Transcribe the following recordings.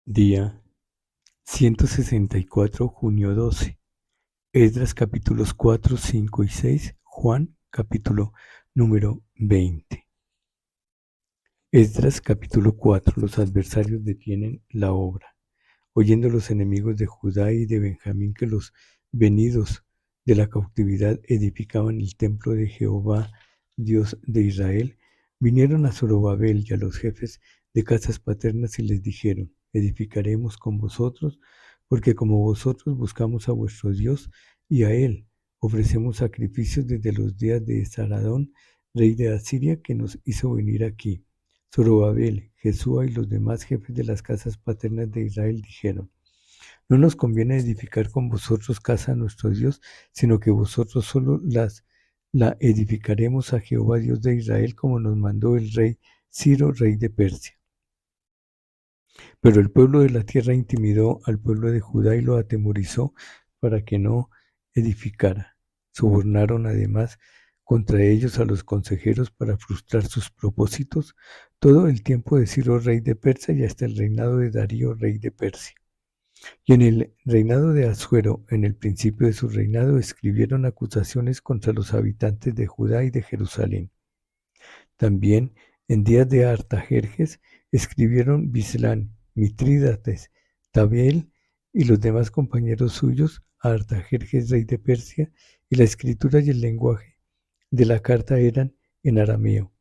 Día 164, junio 12. Esdras capítulos 4, 5 y 6. Juan capítulo número 20. Esdras capítulo 4. Los adversarios detienen la obra. Oyendo los enemigos de Judá y de Benjamín que los venidos de la cautividad edificaban el templo de Jehová, Dios de Israel, vinieron a Zorobabel y a los jefes de casas paternas y les dijeron: edificaremos con vosotros, porque como vosotros buscamos a vuestro Dios, y a él ofrecemos sacrificios desde los días de Saradón, rey de Asiria, que nos hizo venir aquí. Zorobabel, Jesúa y los demás jefes de las casas paternas de Israel dijeron: no nos conviene edificar con vosotros casa a nuestro Dios, sino que vosotros solo la edificaremos a Jehová Dios de Israel, como nos mandó el rey Ciro, rey de Persia. Pero el pueblo de la tierra intimidó al pueblo de Judá y lo atemorizó para que no edificara. Sobornaron además contra ellos a los consejeros para frustrar sus propósitos todo el tiempo de Ciro, rey de Persia, y hasta el reinado de Darío, rey de Persia. Y en el reinado de Asuero, en el principio de su reinado, escribieron acusaciones contra los habitantes de Judá y de Jerusalén. También en días de Artajerjes escribieron Bislán, Mitrídates, Tabeel y los demás compañeros suyos a Artajerjes, rey de Persia, y la escritura y el lenguaje de la carta eran en arameo.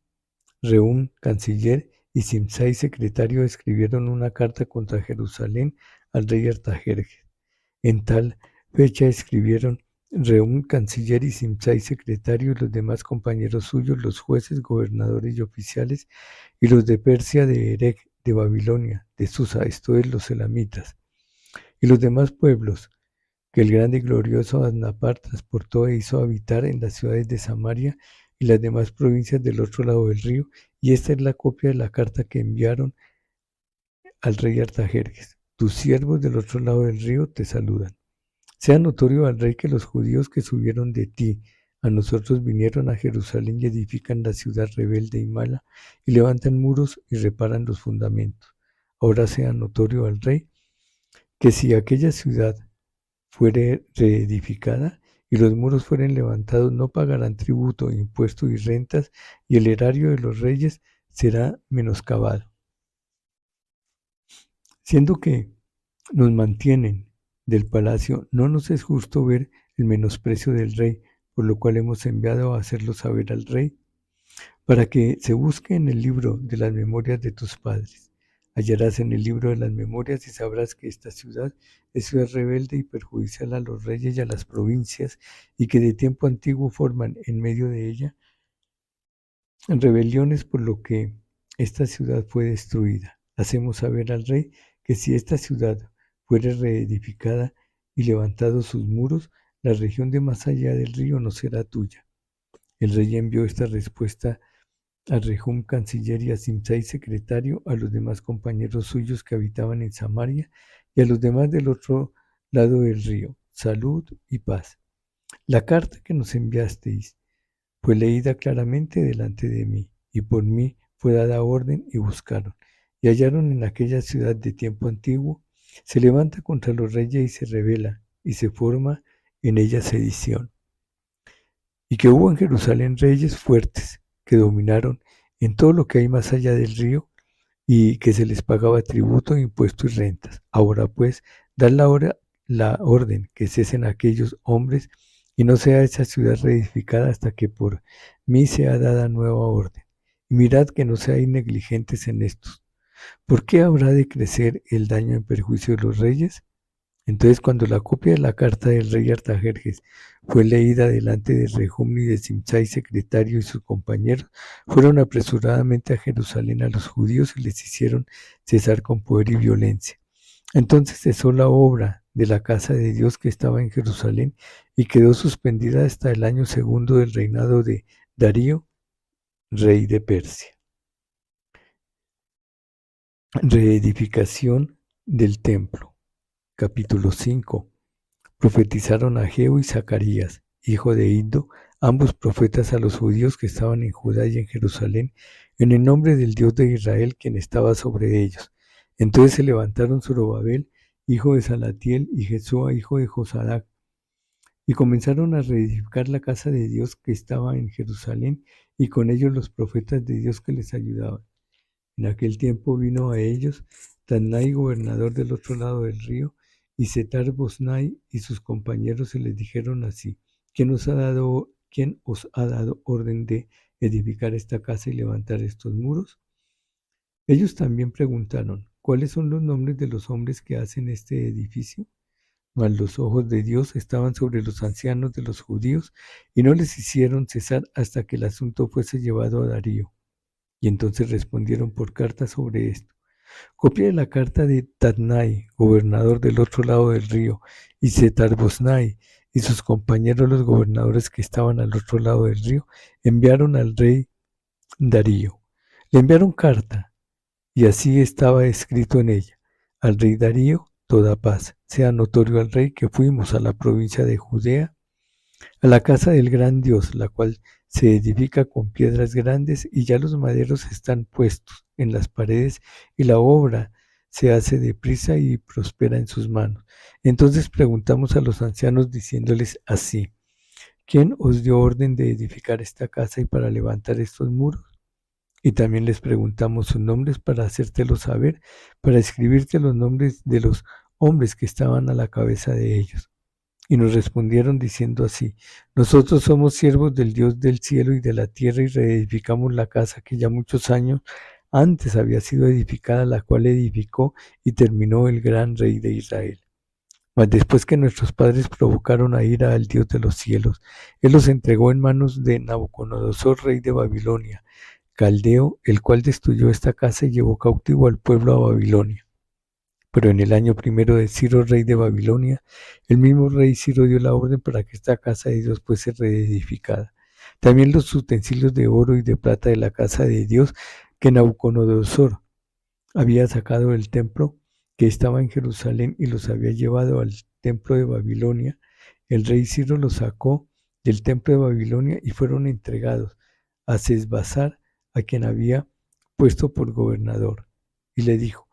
Rehum, canciller, y Simsai, secretario, escribieron una carta contra Jerusalén al rey Artajerjes. En tal fecha escribieron Rehum, canciller, y Simsai, secretario, y los demás compañeros suyos, los jueces, gobernadores y oficiales, y los de Persia, de Erech, de Babilonia, de Susa, esto es, los elamitas, y los demás pueblos que el grande y glorioso Adnapar transportó e hizo habitar en las ciudades de Samaria y las demás provincias del otro lado del río, y esta es la copia de la carta que enviaron al rey Artajerjes. Tus siervos del otro lado del río te saludan. Sea notorio al rey que los judíos que subieron de ti a nosotros vinieron a Jerusalén y edifican la ciudad rebelde y mala, y levantan muros y reparan los fundamentos. Ahora sea notorio al rey que si aquella ciudad fuere reedificada y los muros fueren levantados, no pagarán tributo, impuesto y rentas, y el erario de los reyes será menoscabado. Siendo que nos mantienen del palacio, no nos es justo ver el menosprecio del rey, por lo cual hemos enviado a hacerlo saber al rey, para que se busque en el libro de las memorias de tus padres. Hallarás en el libro de las memorias y sabrás que esta ciudad es ciudad rebelde y perjudicial a los reyes y a las provincias, y que de tiempo antiguo forman en medio de ella rebeliones, por lo que esta ciudad fue destruida. Hacemos saber al rey que si esta ciudad fuere reedificada y levantados sus muros, la región de más allá del río no será tuya. El rey envió esta respuesta a Rehum, canciller, y a Simsai, secretario, a los demás compañeros suyos que habitaban en Samaria, y a los demás del otro lado del río: salud y paz. La carta que nos enviasteis fue leída claramente delante de mí, y por mí fue dada orden, y buscaron, y hallaron en aquella ciudad de tiempo antiguo, se levanta contra los reyes y se rebela, y se forma en ella sedición. Y que hubo en Jerusalén reyes fuertes, que dominaron en todo lo que hay más allá del río, y que se les pagaba tributo, impuesto y rentas. Ahora pues, dad la orden que cesen aquellos hombres, y no sea esa ciudad reedificada hasta que por mí sea dada nueva orden. Y mirad que no seáis negligentes en estos. ¿Por qué habrá de crecer el daño en perjuicio de los reyes? Entonces, cuando la copia de la carta del rey Artajerjes fue leída delante de Rehum y de Simsai, secretario, y sus compañeros, fueron apresuradamente a Jerusalén a los judíos y les hicieron cesar con poder y violencia. Entonces cesó la obra de la casa de Dios que estaba en Jerusalén y quedó suspendida hasta el año segundo del reinado de Darío, rey de Persia. Reedificación del templo. Capítulo 5. Profetizaron Ageo y Zacarías, hijo de Iddo, ambos profetas, a los judíos que estaban en Judá y en Jerusalén, en el nombre del Dios de Israel, quien estaba sobre ellos. Entonces se levantaron Zorobabel, hijo de Salatiel, y Jesúa, hijo de Josadac, y comenzaron a reedificar la casa de Dios que estaba en Jerusalén, y con ellos los profetas de Dios que les ayudaban. En aquel tiempo vino a ellos Tadnai, gobernador del otro lado del río, y Setar-Boznai y sus compañeros, y les dijeron así: ¿Quién os ha dado orden de edificar esta casa y levantar estos muros? Ellos también preguntaron: ¿cuáles son los nombres de los hombres que hacen este edificio? Mas los ojos de Dios estaban sobre los ancianos de los judíos, y no les hicieron cesar hasta que el asunto fuese llevado a Darío. Y entonces respondieron por carta sobre esto: copia de la carta de Tadnai, gobernador del otro lado del río, y Setar-Boznai y sus compañeros los gobernadores que estaban al otro lado del río, enviaron al rey Darío. Le enviaron carta, y así estaba escrito en ella: al rey Darío, toda paz. Sea notorio al rey que fuimos a la provincia de Judea, a la casa del gran Dios, la cual se edifica con piedras grandes, y ya los maderos están puestos en las paredes, y la obra se hace deprisa y prospera en sus manos. Entonces preguntamos a los ancianos diciéndoles así: ¿quién os dio orden de edificar esta casa y para levantar estos muros? Y también les preguntamos sus nombres para hacértelo saber, para escribirte los nombres de los hombres que estaban a la cabeza de ellos. Y nos respondieron diciendo así: nosotros somos siervos del Dios del cielo y de la tierra, y reedificamos la casa que ya muchos años antes había sido edificada, la cual edificó y terminó el gran rey de Israel. Mas después que nuestros padres provocaron a ira al Dios de los cielos, Él los entregó en manos de Nabucodonosor, rey de Babilonia, caldeo, el cual destruyó esta casa y llevó cautivo al pueblo a Babilonia. Pero en el año primero de Ciro, rey de Babilonia, el mismo rey Ciro dio la orden para que esta casa de Dios fuese reedificada. También los utensilios de oro y de plata de la casa de Dios que Nabucodonosor había sacado del templo que estaba en Jerusalén y los había llevado al templo de Babilonia, el rey Ciro los sacó del templo de Babilonia y fueron entregados a Sesbassar, a quien había puesto por gobernador. Y le dijo: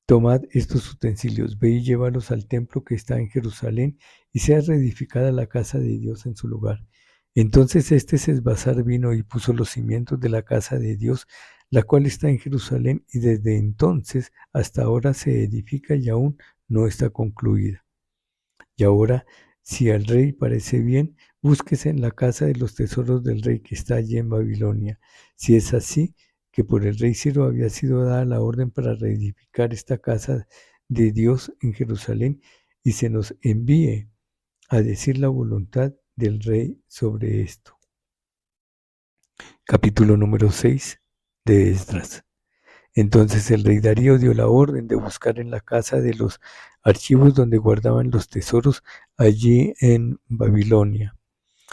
tomad estos utensilios, ve y llévalos al templo que está en Jerusalén, y sea reedificada la casa de Dios en su lugar. Entonces este Sesbassar vino y puso los cimientos de la casa de Dios, la cual está en Jerusalén, y desde entonces hasta ahora se edifica y aún no está concluida. Y ahora, si al rey parece bien, búsquese en la casa de los tesoros del rey que está allí en Babilonia. Si es así, que por el rey Ciro había sido dada la orden para reedificar esta casa de Dios en Jerusalén, y se nos envíe a decir la voluntad del rey sobre esto. Capítulo número 6 de Esdras. Entonces el rey Darío dio la orden de buscar en la casa de los archivos donde guardaban los tesoros allí en Babilonia.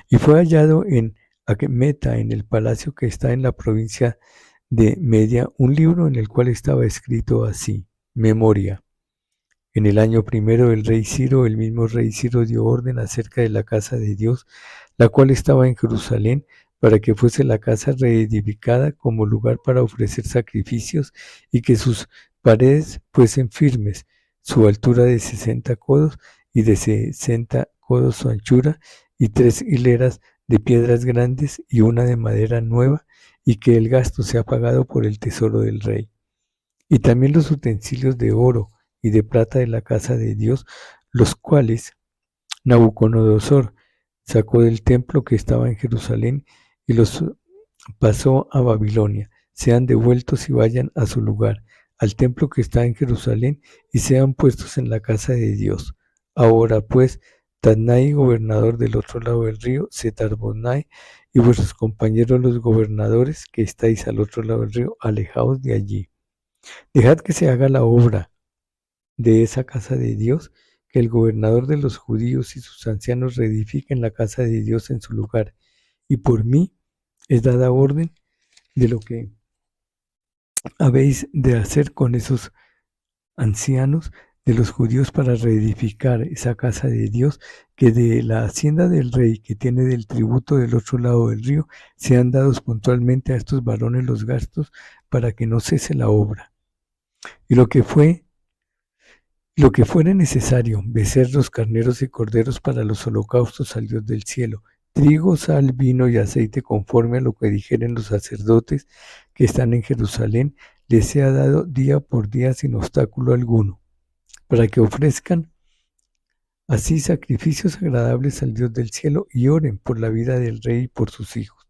Y fue hallado en Akmeta, en el palacio que está en la provincia de Media, un libro en el cual estaba escrito así: Memoria. En el año primero del rey Ciro, el mismo rey Ciro dio orden acerca de la casa de Dios, la cual estaba en Jerusalén, para que fuese la casa reedificada como lugar para ofrecer sacrificios, y que sus paredes fuesen firmes, su altura de 60 codos y de 60 codos su anchura, y 3 hileras de piedras grandes y una de madera nueva, y que el gasto sea pagado por el tesoro del rey. Y también los utensilios de oro y de plata de la casa de Dios, los cuales Nabucodonosor sacó del templo que estaba en Jerusalén y los pasó a Babilonia, sean devueltos y vayan a su lugar, al templo que está en Jerusalén, y sean puestos en la casa de Dios. Ahora pues, Tadnai, gobernador del otro lado del río, Setar-Boznai, y vuestros compañeros los gobernadores que estáis al otro lado del río, alejaos de allí. Dejad que se haga la obra de esa casa de Dios, que el gobernador de los judíos y sus ancianos reedifiquen la casa de Dios en su lugar. Y por mí es dada orden de lo que habéis de hacer con esos ancianos de los judíos para reedificar esa casa de Dios, que de la hacienda del rey que tiene del tributo del otro lado del río sean dados puntualmente a estos varones los gastos, para que no cese la obra. Y lo que fuera necesario, becerros, carneros y corderos para los holocaustos al Dios del cielo, trigo, sal, vino y aceite conforme a lo que dijeren los sacerdotes que están en Jerusalén, les sea dado día por día sin obstáculo alguno, para que ofrezcan así sacrificios agradables al Dios del cielo y oren por la vida del rey y por sus hijos.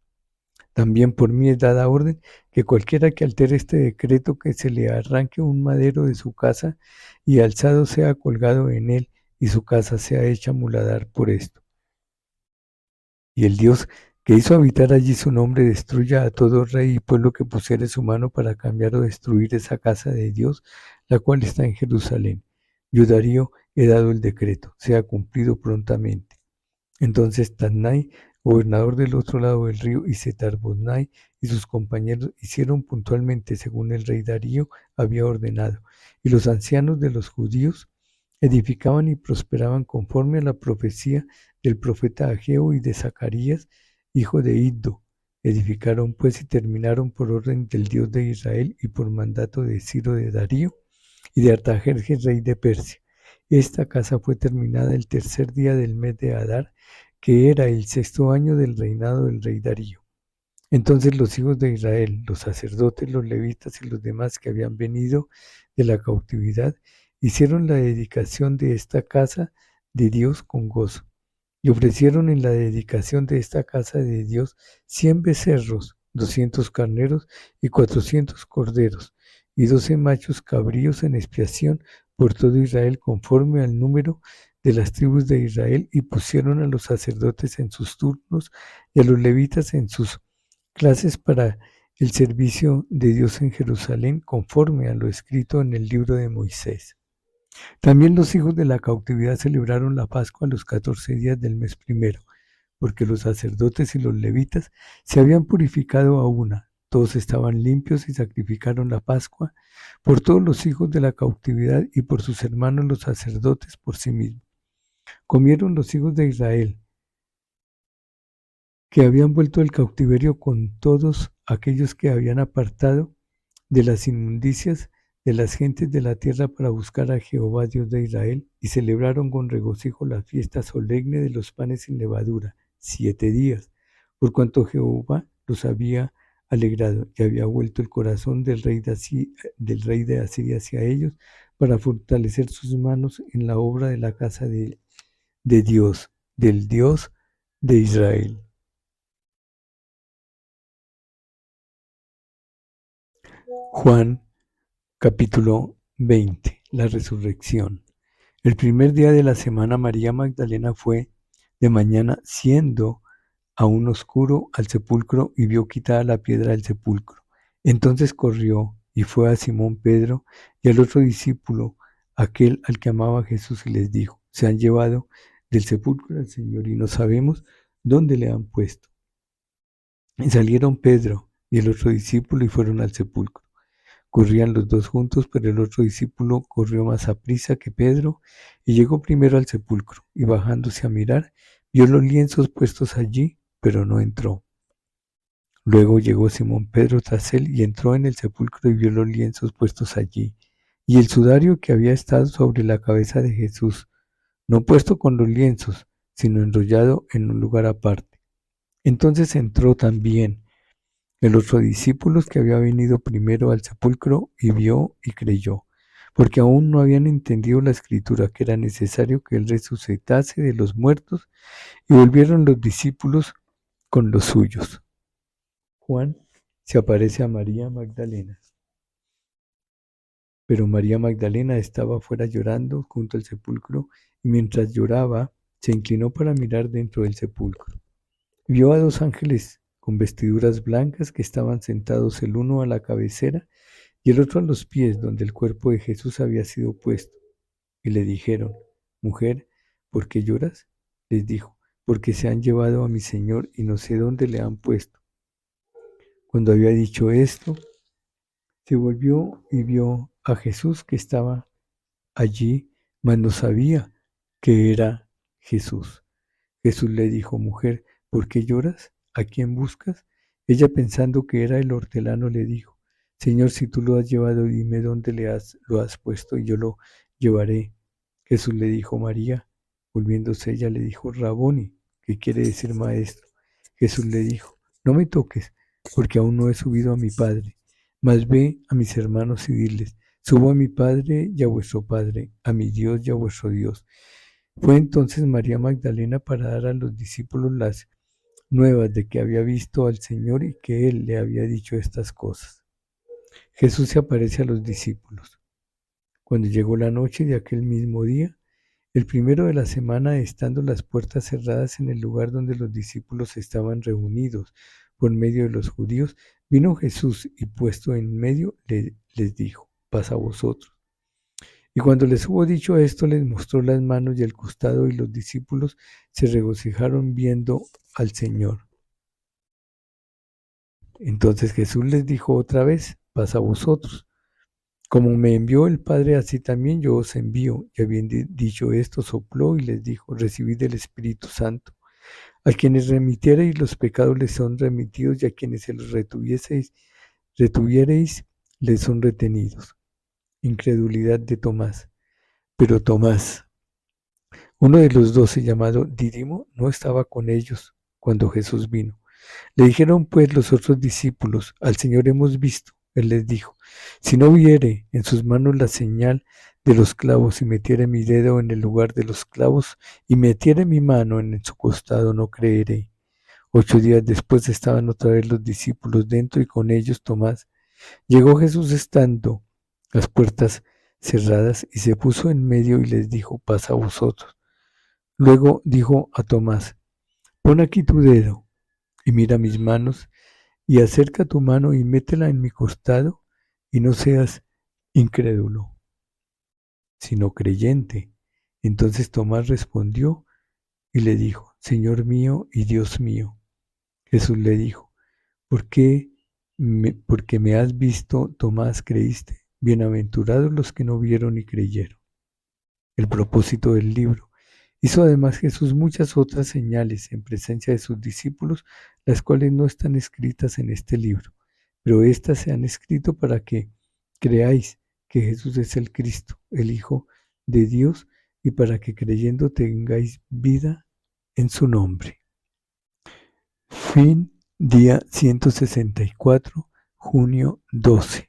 También por mí es dada orden que cualquiera que altere este decreto, que se le arranque un madero de su casa y alzado sea colgado en él, y su casa sea hecha muladar por esto. Y el Dios que hizo habitar allí su nombre destruya a todo rey y pueblo que pusiere su mano para cambiar o destruir esa casa de Dios, la cual está en Jerusalén. Yo, Darío, he dado el decreto, sea cumplido prontamente. Entonces Tadnai, gobernador del otro lado del río, y Setar-Boznai y sus compañeros hicieron puntualmente según el rey Darío había ordenado, y los ancianos de los judíos edificaban y prosperaban conforme a la profecía del profeta Ageo y de Zacarías, hijo de Iddo. Edificaron pues y terminaron por orden del Dios de Israel y por mandato de Ciro de Darío y de Artajerjes, rey de Persia. Esta casa fue terminada el tercer día del mes de Adar, que era el sexto año del reinado del rey Darío. Entonces los hijos de Israel, los sacerdotes, los levitas y los demás que habían venido de la cautividad, hicieron la dedicación de esta casa de Dios con gozo, y ofrecieron en la dedicación de esta casa de Dios 100 becerros, 200 carneros y 400 corderos, y 12 machos cabríos en expiación por todo Israel conforme al número de las tribus de Israel, y pusieron a los sacerdotes en sus turnos y a los levitas en sus clases para el servicio de Dios en Jerusalén, conforme a lo escrito en el libro de Moisés. También los hijos de la cautividad celebraron la Pascua a los 14 días del mes primero, porque los sacerdotes y los levitas se habían purificado a una. Todos estaban limpios y sacrificaron la Pascua por todos los hijos de la cautividad y por sus hermanos los sacerdotes por sí mismos. Comieron los hijos de Israel, que habían vuelto del cautiverio, con todos aquellos que habían apartado de las inmundicias de las gentes de la tierra para buscar a Jehová Dios de Israel, y celebraron con regocijo la fiesta solemne de los panes sin levadura, 7 días, por cuanto Jehová los había alegrado y había vuelto el corazón del rey de Asiria hacia ellos, para fortalecer sus manos en la obra de la casa de Dios, del Dios de Israel. Juan capítulo 20. La resurrección. El primer día de la semana, María Magdalena fue de mañana, siendo aún oscuro, al sepulcro, y vio quitada la piedra del sepulcro. Entonces corrió y fue a Simón Pedro y al otro discípulo, aquel al que amaba Jesús, y les dijo: se han llevado del sepulcro al Señor y no sabemos dónde le han puesto. Y salieron Pedro y el otro discípulo y fueron al sepulcro. Corrían los dos juntos, pero el otro discípulo corrió más aprisa que Pedro y llegó primero al sepulcro, y bajándose a mirar, vio los lienzos puestos allí, pero no entró. Luego llegó Simón Pedro tras él y entró en el sepulcro y vio los lienzos puestos allí, y el sudario que había estado sobre la cabeza de Jesús, no puesto con los lienzos, sino enrollado en un lugar aparte. Entonces entró también el otro discípulo que había venido primero al sepulcro y vio y creyó, porque aún no habían entendido la escritura, que era necesario que él resucitase de los muertos, y volvieron los discípulos con los suyos. Juan se aparece a María Magdalena. Pero María Magdalena estaba fuera llorando junto al sepulcro, y mientras lloraba, se inclinó para mirar dentro del sepulcro. Vio a 2 ángeles con vestiduras blancas que estaban sentados, el uno a la cabecera y el otro a los pies, donde el cuerpo de Jesús había sido puesto. Y le dijeron: mujer, ¿por qué lloras? Les dijo: porque se han llevado a mi Señor y no sé dónde le han puesto. Cuando había dicho esto, se volvió y vio a Jesús que estaba allí, mas no sabía que era Jesús. Jesús le dijo: mujer, ¿por qué lloras? ¿A quién buscas? Ella, pensando que era el hortelano, le dijo: Señor, si tú lo has llevado, dime dónde lo has puesto y yo lo llevaré. Jesús le dijo: María. Volviéndose ella le dijo: Raboni, que quiere decir maestro. Jesús le dijo: No me toques, porque aún no he subido a mi Padre. Mas ve a mis hermanos y diles: Subo a mi Padre y a vuestro Padre, a mi Dios y a vuestro Dios. Fue entonces María Magdalena para dar a los discípulos las nuevas de que había visto al Señor y que Él le había dicho estas cosas. Jesús se aparece a los discípulos. Cuando llegó la noche de aquel mismo día, el primero de la semana, estando las puertas cerradas en el lugar donde los discípulos estaban reunidos por medio de los judíos, vino Jesús y puesto en medio les dijo: Paz a vosotros. Y cuando les hubo dicho esto, les mostró las manos y el costado, y los discípulos se regocijaron viendo al Señor. Entonces Jesús les dijo otra vez: Paz a vosotros. Como me envió el Padre, así también yo os envío. Y habiendo dicho esto, sopló y les dijo: Recibid el Espíritu Santo. A quienes remitiereis los pecados les son remitidos, y a quienes se los retuviereis les son retenidos. Incredulidad de Tomás. Pero Tomás, uno de los 12, llamado Dídimo, no estaba con ellos cuando Jesús vino. Le dijeron pues los otros discípulos: Al Señor hemos visto. Él les dijo: Si no viere en sus manos la señal de los clavos, y metiere mi dedo en el lugar de los clavos, y metiere mi mano en su costado, no creeré. 8 días después estaban otra vez los discípulos dentro, y con ellos Tomás. Llegó Jesús estando las puertas cerradas, y se puso en medio y les dijo: Paz a vosotros. Luego dijo a Tomás: Pon aquí tu dedo y mira mis manos, y acerca tu mano y métela en mi costado, y no seas incrédulo, sino creyente. Entonces Tomás respondió y le dijo: Señor mío y Dios mío. Jesús le dijo: porque me has visto, Tomás, creíste. Bienaventurados los que no vieron y creyeron. El propósito del libro. Hizo además Jesús muchas otras señales en presencia de sus discípulos, las cuales no están escritas en este libro, pero éstas se han escrito para que creáis que Jesús es el Cristo, el Hijo de Dios, y para que creyendo tengáis vida en su nombre. Fin, día 164, junio 12.